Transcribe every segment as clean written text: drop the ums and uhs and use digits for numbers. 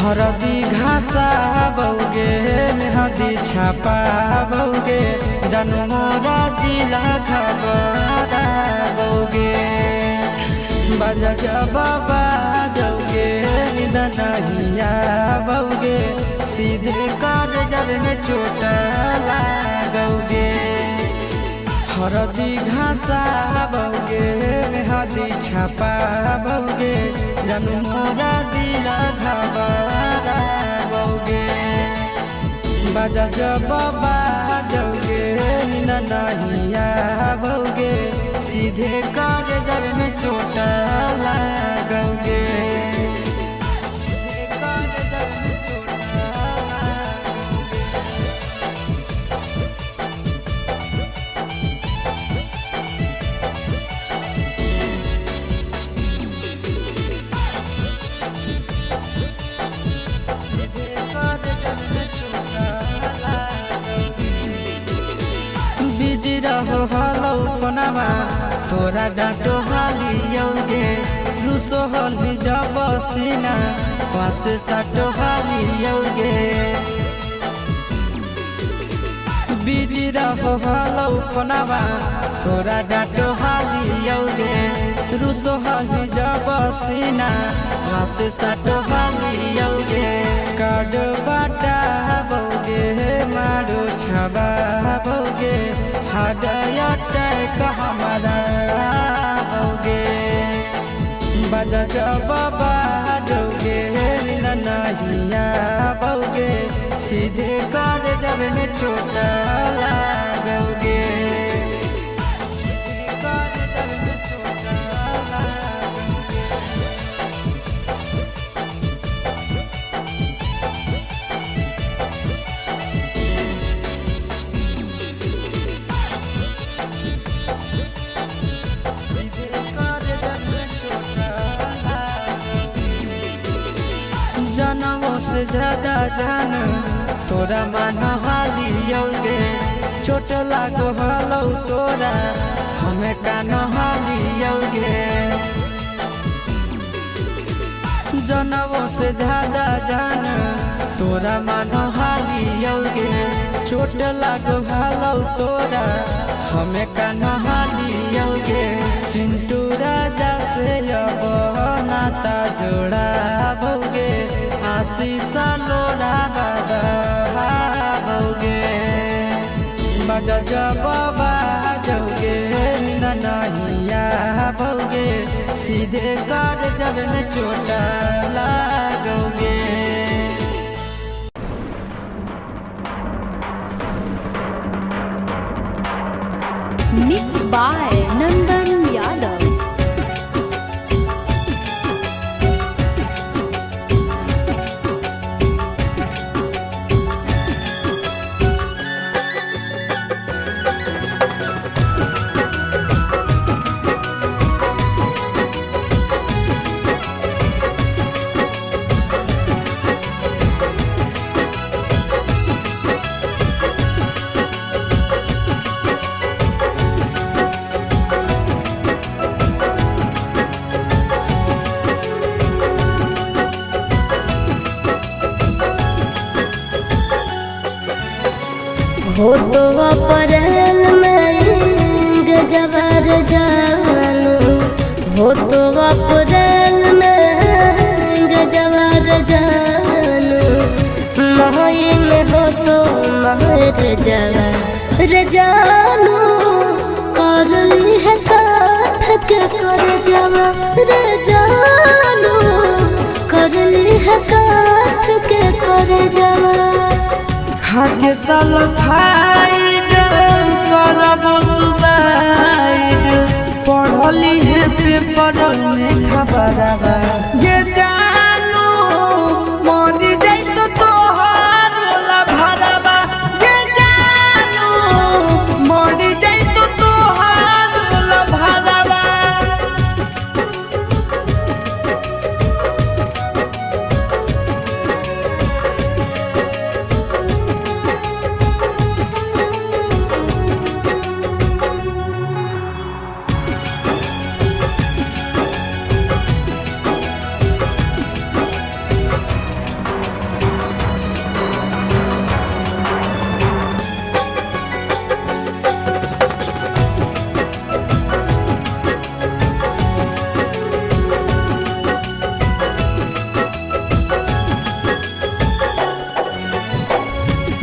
हरदी घासा बौगे मेहदी छापा बौगे जानू मोरा जिला खबरा बौगे बाजा बाबा जौगे दनहिया बौगे सीधे कर जब में चोट लागोगे हरदी घासा बौगे मेहदी छापा बौगे जानू मोरा दिला घबरा बौगे बाजा बाबा जौगे नहिया बौगे सीधे कर जब में चोट लागोगे बिजी रहो हलो फोनमा तोरा डांटो हालियोगे रूसो हली जब सीना पास साटो हालियोगे बिजी रहो हलो फोनमा तोरा डांटो हालियोगे रूसो हली जब सीना पास साटो हालियोगे कार्ड बाटा बौगे मारो छबा बौगे हाडया टैक हमारा बौगे बाजा बाबा जौगे नहिया बौगे सीधे कर जब में चोट लागोगे जनमों से ज्यादा जान तोरा मान हालियोगे चोट लागो हलो तोरा हमें कान हालियोगे जनमों से ज्यादा जान तोरा मान हालियोगे चोट लागो हलो तोरा हमें कान हालियोगे चिंटू राजा से अब नाता जोड़ा बौगे आशीष लोरा बाबा बौगे बाजा बाबा जौगे नहिया बौगे सीधे कर जब में चोट लागोगे मिक्स बाय नंदन यादव। हो तो अप्रैल में गजबर जानू हो तो अप्रैल में गजबर जानू मई में हो तो महर जवर जानू कर ली है काठ के कर जवर जानू कर ली है काठ के कर जवर खाके साल फाइड करब सुसाइड पढ़ली है पेपर में खबरवा ये जानू मरी जाई तो तोहार ला भरवा ये जानू मरी जाई तो तोहार ला भरवा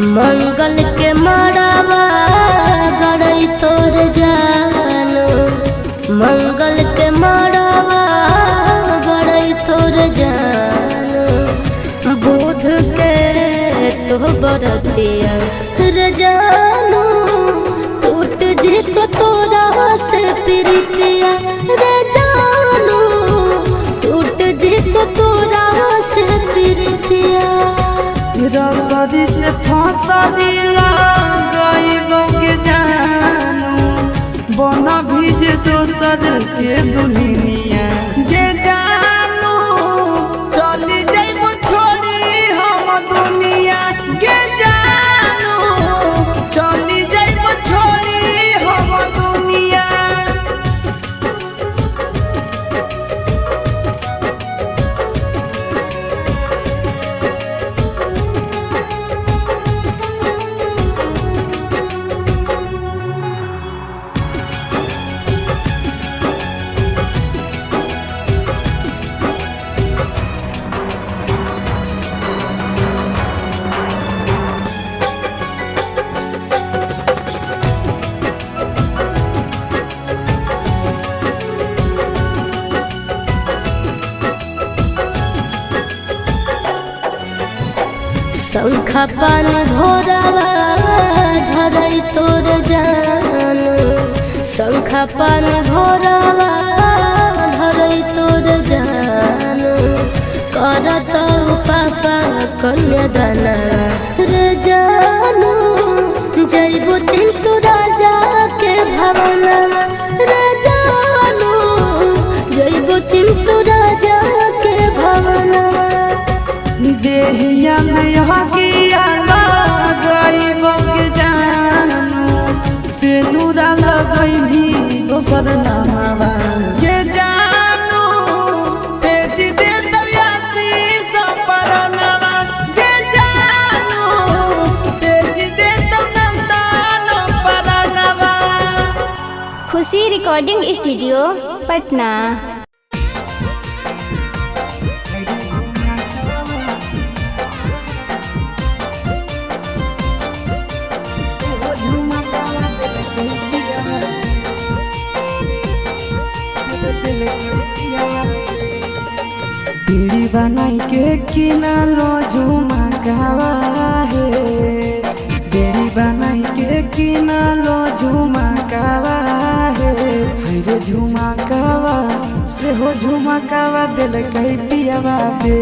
मंगल के मड़ावा गड़ई तोर जानो, मंगल के मड़ावा गड़ई तोर जानो, बुध के तो बरतिया रे जानो, टूट जित तोरा से प्रीतिया रे जानो, टूट जित तोरा से प्रीतिया। रसरी से फसरी गईलों के जानू, बन भीज दोसर के दुनिया गे जानू, चली जाइबो छोड़ी हम दुनिया गे जानू, चली जाइबो छोड़ी हम दुनिया। शंखा पानी भोरावा धरई तोर जानो, शंखा पानी भोरावा धरई तोर जानो, करत पापा कन्यादाना रे जानो, जइबो चिंटू राजा के भवनवा रे जानो, जइबो चिंटू राजा के भवनवा। देहिया में हकिया गईलों के जानू, से नूरा लगई भी दोसर नामवा गे जानू, तेज दे दयासी सपरनवा गे जानू, तेज दे नंदन परनवा। खुशी रिकॉर्डिंग स्टूडियो पटना। पीड़ी बनाई के किनालो झुमकावा है, बेड़ी बनाई के किनालो झुमकावा है, हरे झुमकावा से हो झुमकावा दिल कई पियावा बे,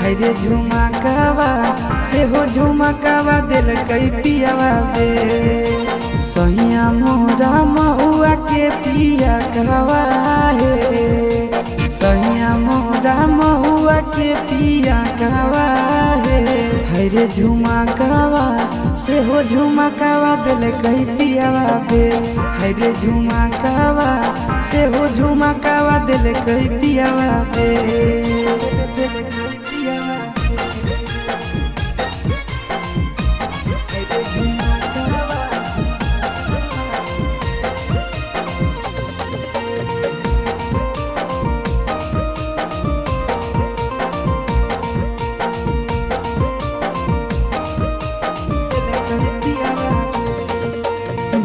हरे झुमकावा से हो झुमकावा दिल कई पियावा बे। सैया मोरा महुआ के पिया कहवा है, सैया मोरा महुआ के पिया कहवा है, हरे झुमकावा से हो झुमकावा दिल कई पियावा बे, हरे झुमकावा से हो झुमकावा दिल कई पियावा बे।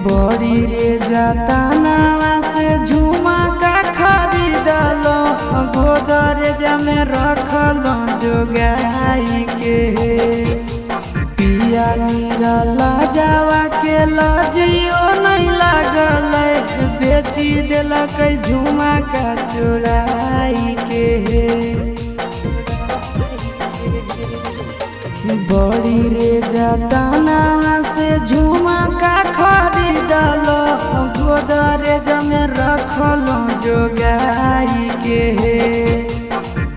बड़ी रे जतनावा से झुमका खरीदलो, गोदरेज में रखलो जोगाई के, पिया निरला जावा के लजियो नहीं लागल, बेची दिलक झुमका चुराई के। बड़ी रे जतनावा से झुमका खरीदलो, गोदरेज में रखलो जोगाई के,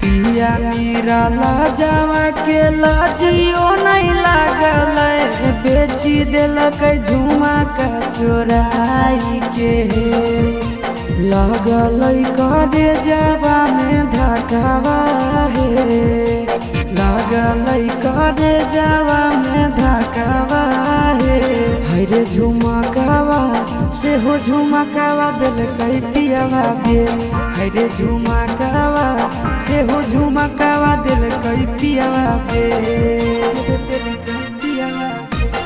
पिया निरला जावा के लजियो नहीं लागल, बेची दिलक झुमका चोराई के। लगल करे जावा में धकावा है, लगल करे जावा में धकावा है, हरे झुमकावा से हो झुमकावा दिल कई पियावा बे, हरे झुमकावा से हो झुमकावा दिल कई पियावा बे, दिल कई पियावा बे।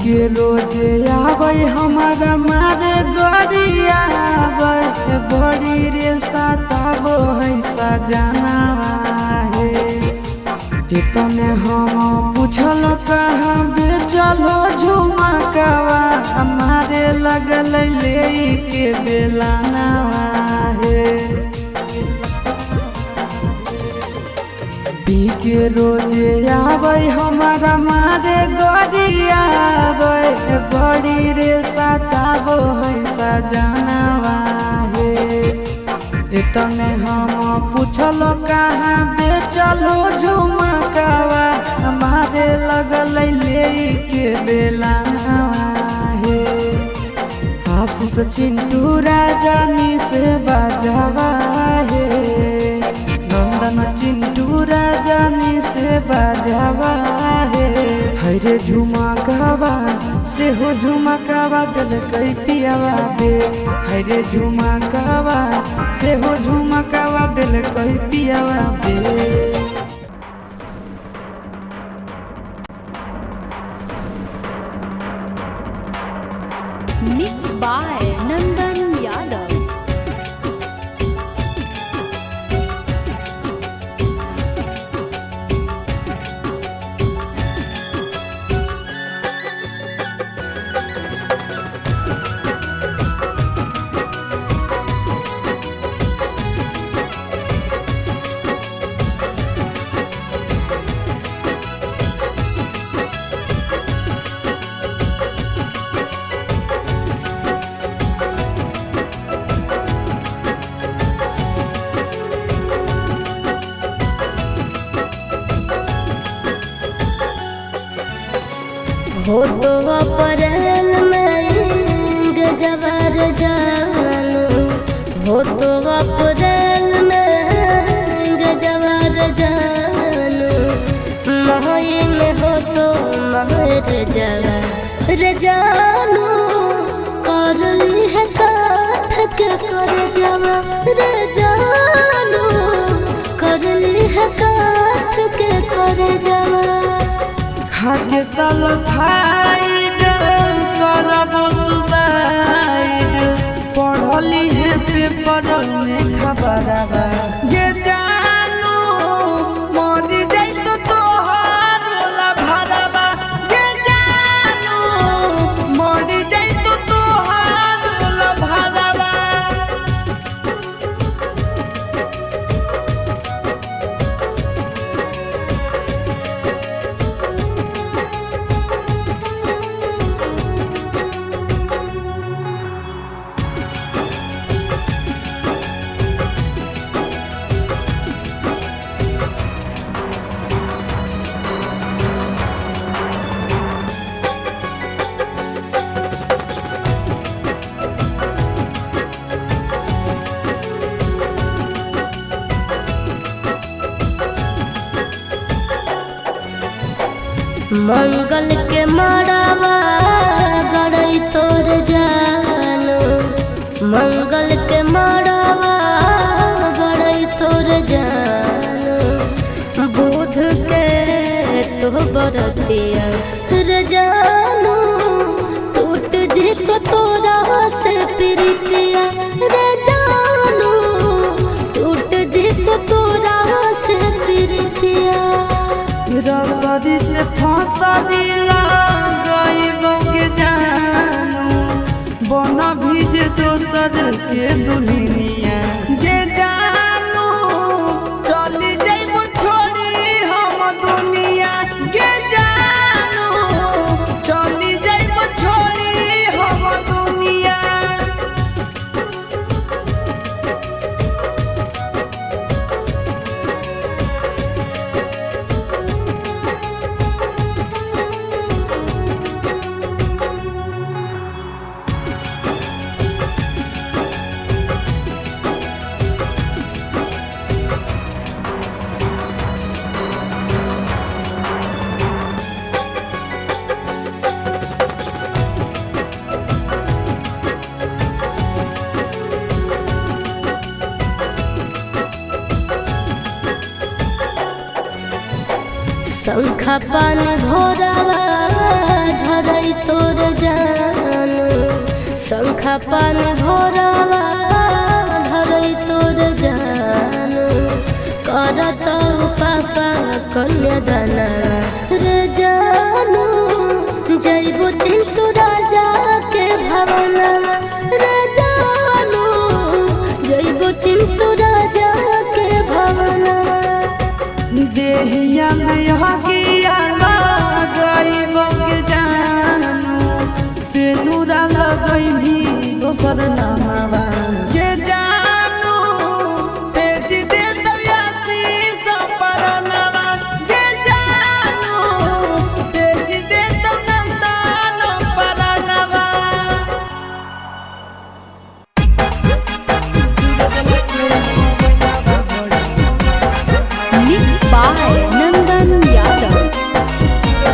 के रोजे आवे हमारा मारे गरिया बड़ी रे सताबो है सजना है। तने हम पूछल कहाँ बेचलो झुमकावा हमारे लगल ले के बेलाना है। के रोजे आवे हमारा मारे गरिया बड़ी रे सताबो है सजनवा है। तने हम पूछलो कहाँ बेचलो झुमकावा हमारे लगल ले के बेलाना है। आशीष चिंटू राजानी से बाजावा है। नंदन चिंटू राजानी से बाजावा है। हरे झुमकावा से हो झुमकावा दिल कई पियावा बे। हरे झुमकावा से हो झुमकावा दिल कई पियावा बे। Mixed by Nandan Yadav. हो तो अप्रैल में गजबर जानू। हो तो अप्रैल में गजबर जानू। मई में हो तो महर जवर जानू। कर ली है काठ के कर जवा जानू। कर ली है काठ के कर जवा। खाके सल्फाइड करबो सुसाइड पढ़ली है पेपर में खबरवा ये जानू मरी जाई तो तोहार ला भरवा। ये जानू मरी जाई तो तोहार ला भरवा। मंगल के मड़ावा गड़ई तोर जानू। मंगल के मड़ावा गड़ई तोर जानू। बुध के तो बरतिया रे जानू। टूट जी तो तोरा से प्रीतिया रे जानू। टूट जी तो तोरा से प्रीतिया। रसरी से फसरी लगाइबो के जानू। बन भीज दोसर के दुल्हनिया गे जानू। चली जाइबो छोड़ी हम दुनिया गे जानू। चली जाइबो छोड़ी हम दुनिया। शंख पान भोरवा धरई तोर जान शंखा पान भोरवा धरई तोर जान करत पापा कन्यादान रे जानू जइबो चिंटू राजा के भवनवा रे जानू जइबो चिंटू राजा के भवनवा देहिया में हकिया लगइबो के जानू से नूरा लगई भी दोसर नामवा के जानू तेज दे दयासी सपरनवा के जानू तेज दे तनंदन परनवा Mixed by Nandan Yadav.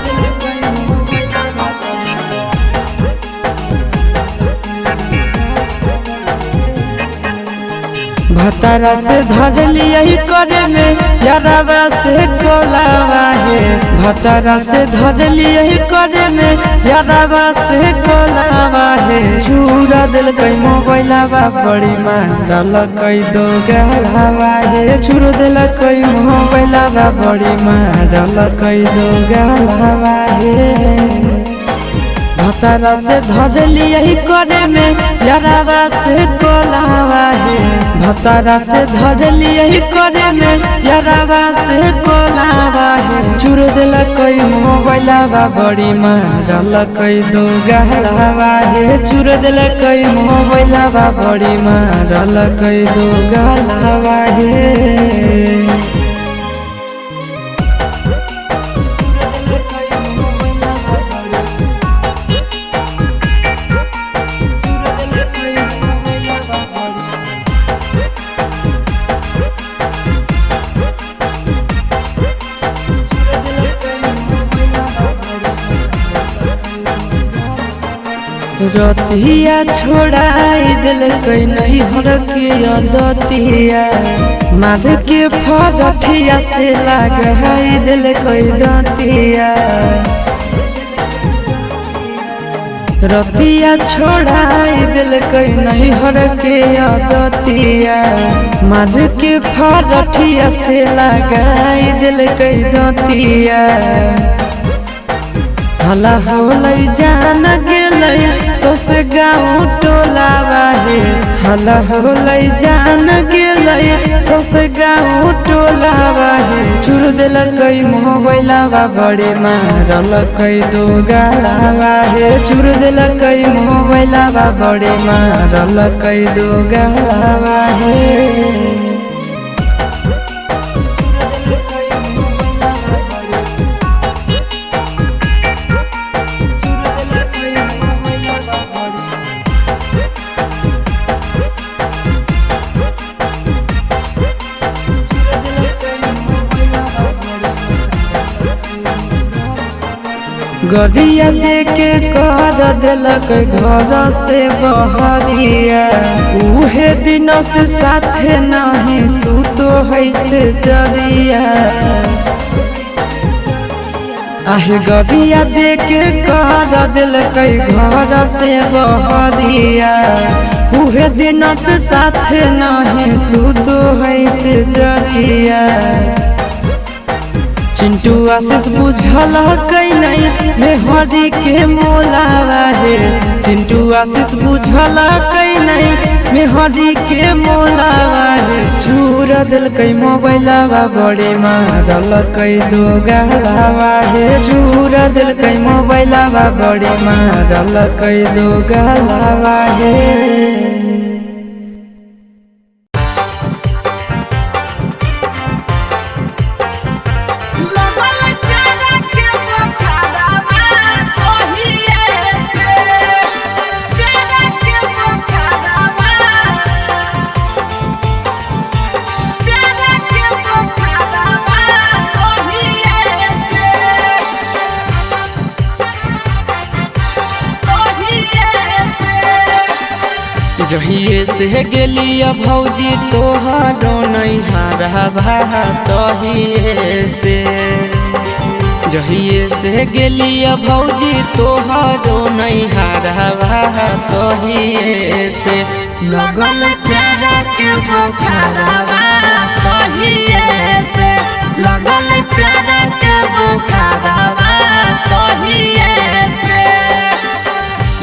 भतारा से धर लियही करे में यारावा से कोलावा है भतारा से धर लियही करे में यारावा से कोलावा है चूरा दिल कई मोबाइलावा बड़ी मारल कई दो गलावा है चूर दिल कई मोबाइलावा बड़ी मारल कई दो गलावा है भतारा से धर लियही करे में यारावा से कोलावा है भतारा से धर लियही करे में यारावा से कोलावा है चूर दिल कई मोबाइलावा बड़ी मारल कई दो गलावा है चूर दिल कई मोबाइलावा बड़ी मारल कई दो गलावा है रतिया छोड़ाई दिल कई नहीं हर के दतिया माध के फरठिया से लगाई दिल कई दतिया रतिया छोड़ाई दिल कई नहीं हर के दतिया माध के फरठिया से लगाई दिल कई दतिया हला होलै जान गेलै सस गाँव टोलावा है हला होलै जान गेलै सस गाँव टोलावा है चूर दिल कई मोबाइलावा बड़े मारल कई दो गलावा है चूर दिल कई मोबाइलावा बड़े मारल कई दो गलावा है गड़िया लेके कर दिलक घर से बहरिया उहे दिन से साथे नहीं सुतो है से जरिया आहे गड़िया लेके कर दिलक घर से बहरिया उहे दिन से साथे नहीं सुतो है से जरिया चिंटू आशीष बुझल कई नहीं मेहरी के मोलावा है चिंटू आशीष बुझल कई नहीं मेहरी के मोलावा है चूर दिल कई मोबाइलावा बड़े मारल कई दो गलावा है चूर दिल कई मोबाइलावा बड़े मारल कई दो गलावा है जहिए से गेलिया भौजी तोहरो नैहरा तहिए से जहिए से गेलिया भौजी तोहरो नैहरवा तहिए से लगल प्यारा के बुखारवा तहिए से लगल प्यारा के बुखारवा तहिए से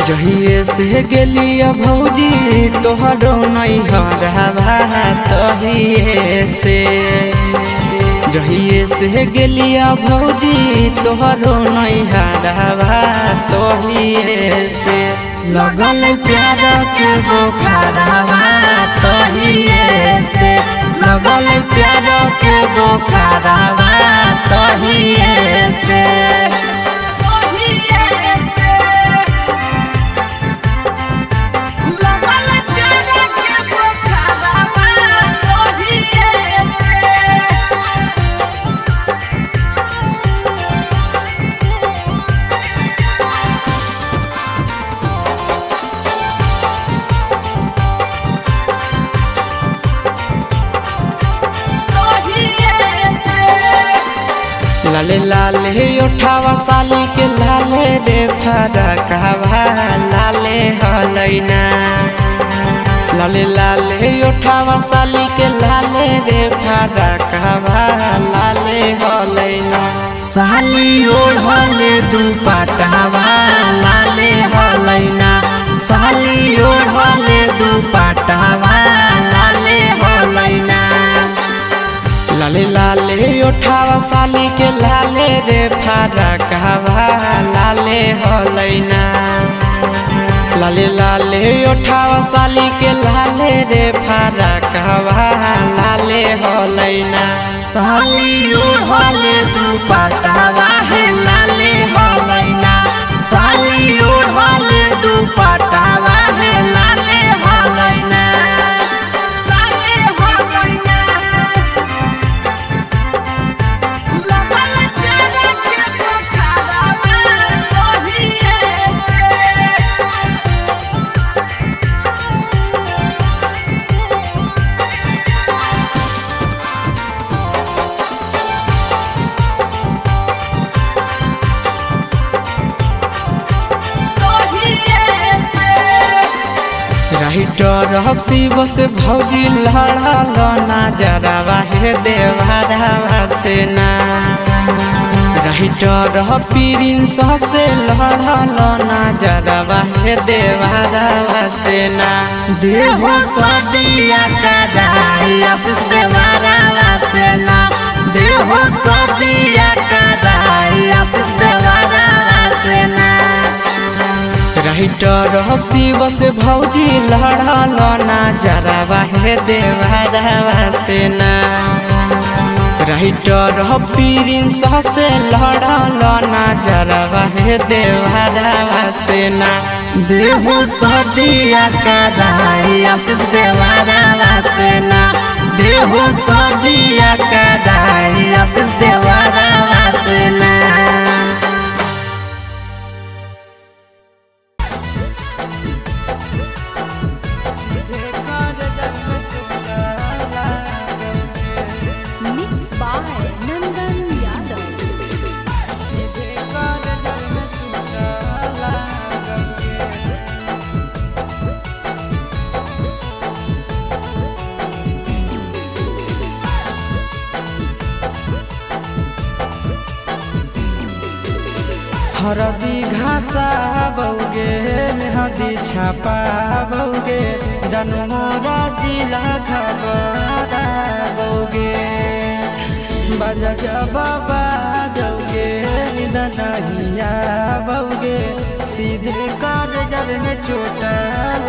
जहिए से गेलिया भौजी तोहरो नैहरवा तहिए से जहिए से गेलिया भौजी तोहरो नैहरवा तहिए से लगल प्यार के बुखारवा तहिए से लगल प्यार के बुखारवा तहिए से लाले लाले उठावा साली के लाले रे फरकवा लाले हलैना लाले लाले उठावा साली के लाले रे फरकवा लाले हलैना साली ओढ़ले दुपट्टावा लाले हलैना साली ओढ़ले दुपट्टावा लाले हलैना लाले लाले उठावा साली के लाले रे फरकवा लाले हलैना लाले लाले उठावा साली के लाले रे फरकवा लाले हलैना साली ओढ़ले दुपट्टावा है लाले हलैना साली ओढ़ले दुपट्टावा है लाले हलैना राइटर हसीब से भौजी लड़ल नजरवा हे देवरवा से ना राइटर प्रिंस से लड़ल नजरवा हे देवरवा से ना देहो सदिया कदाई आशीष देवरवा से ना देहो सदिया कदाई आशीष देवरवा से ना राइटर हसीब से भौजी लड़ल नजरवा हे देवरवा से ना राइटर प्रिंस से लड़ल नजरवा हे देवरवा से ना देहो सदिया कदाई आशीष देवरवा से ना देहो सदिया कदाई आशीष देवरवा से ना Mixed by Nandan Yadav. हरदी घासा बौगे मेहदी छापा बौगे जनमोरा जिला खबरा बौगे बजा बाबा जौगे निदनहिया बौगे सीधे कर जब में चोट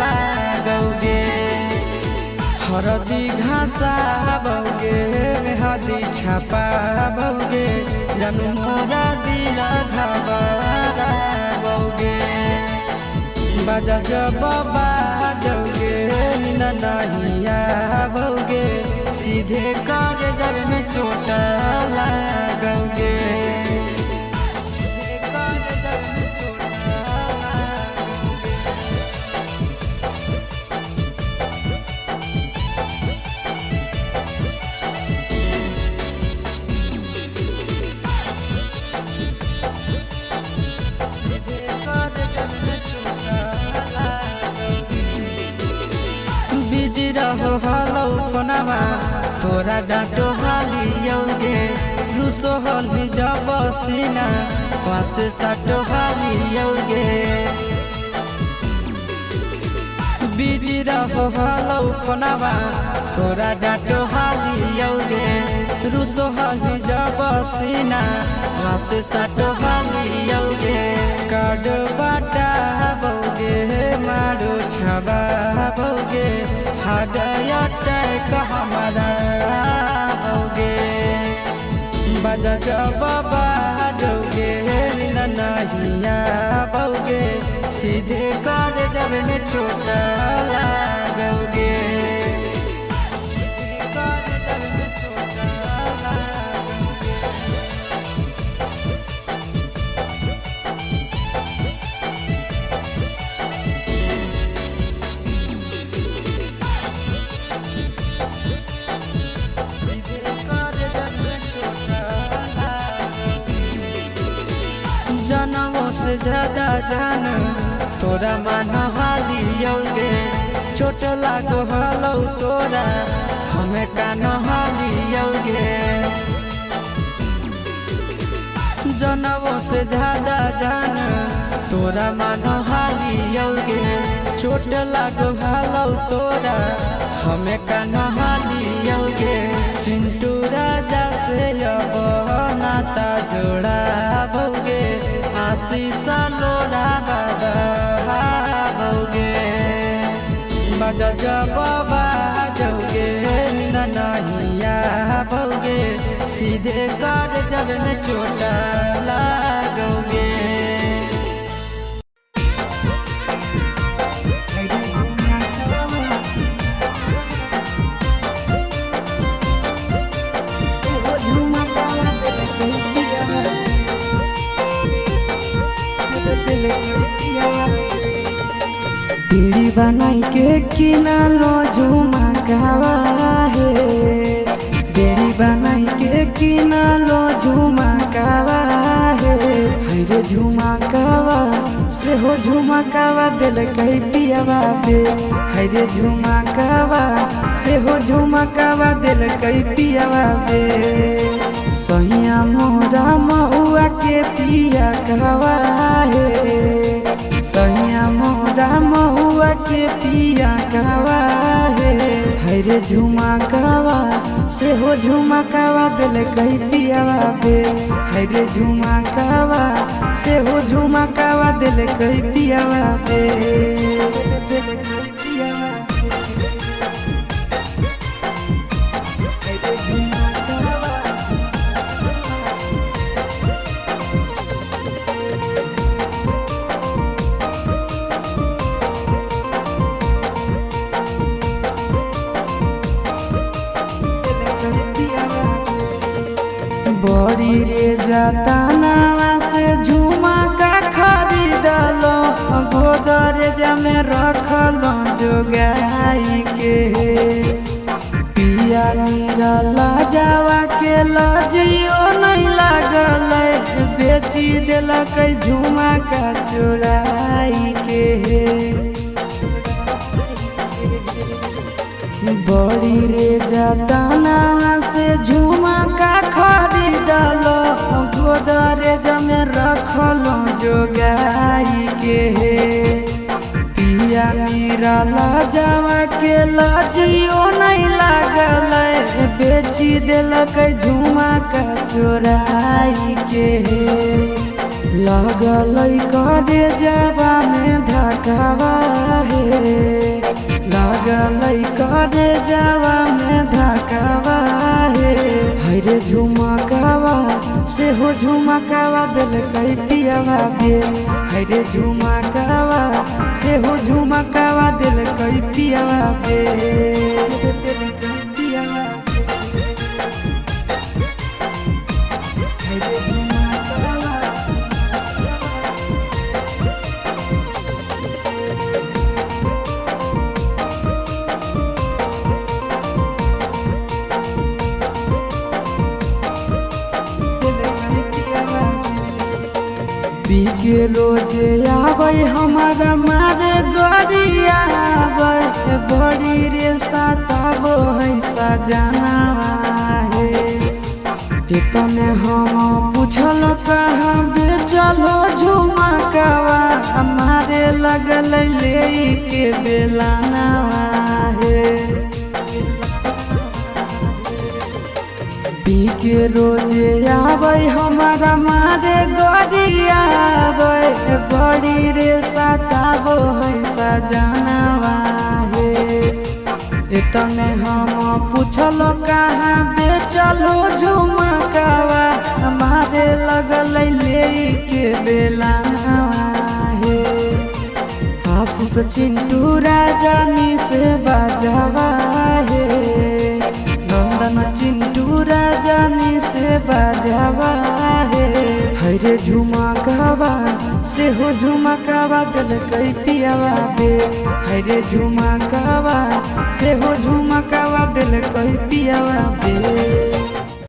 लागोगे हरदी घासा बौगे मेहदी छापा बौगे जनमोरा दिला घबरा बौगे बजा बाबा जौगे नहिया बौगे सीधे कर जब में चोट लागोगे रहो हालो फोनमा तोरा डांटो हालियोगे रूसो हली जब सीना पास साटो हालियोगे बिजी रहो हालो फोनमा तोरा डांटो हालियोगे रूसो हली जब सीना पास साटो हालियोगे कार्ड बाटा बोगे मारो छबा बोगे हाडया टैक हमारा बोगे बजा जब बाजोगे नहिया बोगे सीधे कर जब में छोटा लागोगे जनमों से ज्यादा जान तोरा मान हालियोगे चोट लागो हालो तोरा हमें कान हालियोगे जनमों से ज्यादा जान तोरा मान हालियोगे चोट लागो हालो तोरा हमें कान हालियोगे चिंटू राजा से अब नाता जोड़ा बोगे आशीष लोरा बाबा बोगे बजा जब बाजोगे नहिया बोगे सीधे कर जब में छोटा लागोगे पीड़ी बनाई के किना लो झुमकावा है बेड़ी बनाई के किना लो झुमकावा है हरे झुमकावा से हो झुमकावा दिल कई पियावा बे हरे झुमकावा से हो झुमकावा दिल कई पियावा बे सैया मोरा महुआ के पिया कहवा है सैया मोरा महुआ के पिया कहवा है हरे झुमकावा से हो झुमकावा दिल कई पियावा बे हरे झुमकावा से हो झुमकावा दिल कई पियावा बे बड़ी रे जतनावा से झुमका खरीदलो गोदरेज में रखलो जोगाई के पिया निरला जावा के लजियो नहीं लागल बेची दिलक झुमका चोराई के बड़ी रे जतनावा से झुमका खरीदलो गोदरेज में रखलो जोगाई के पिया निरला जावा के लजियो नहीं लागल बेची दिलक झुमका चोराई के लगल करे जावा में धकावा है लगल करे जावा में धकावा है हरे झुमकावा से हो झुमकावा दिल कई पियावा बे हरे झुमकावा से हो झुमकावा दिल कई पियावा बे पी के रोज आवे हमारा मारे गरिया बड़ी रे सा सताबो है सजनावा हे। इतने हम पूछल कहाँ बेचलो झुमकावा हमारे लगल ले के बेलानावा हे। पी के रोजे आवे हमारा मारे गड़ी आवे बड़ी रे सताबो है सजनावा हे। इतने हम पूछल कहाँ बेचलो झुमकावा हमारे लगल ले के बेलानावा हे। आशीष चिंटू राजानी से बाजावा हे। नंदन चिंटू राजानी से बाजावा हे। हरे झुमकावा से हो झुमकावा दिल कई पियावा बे। हरे झुमकावा से हो झुमकावा दिल कई पियावा बे।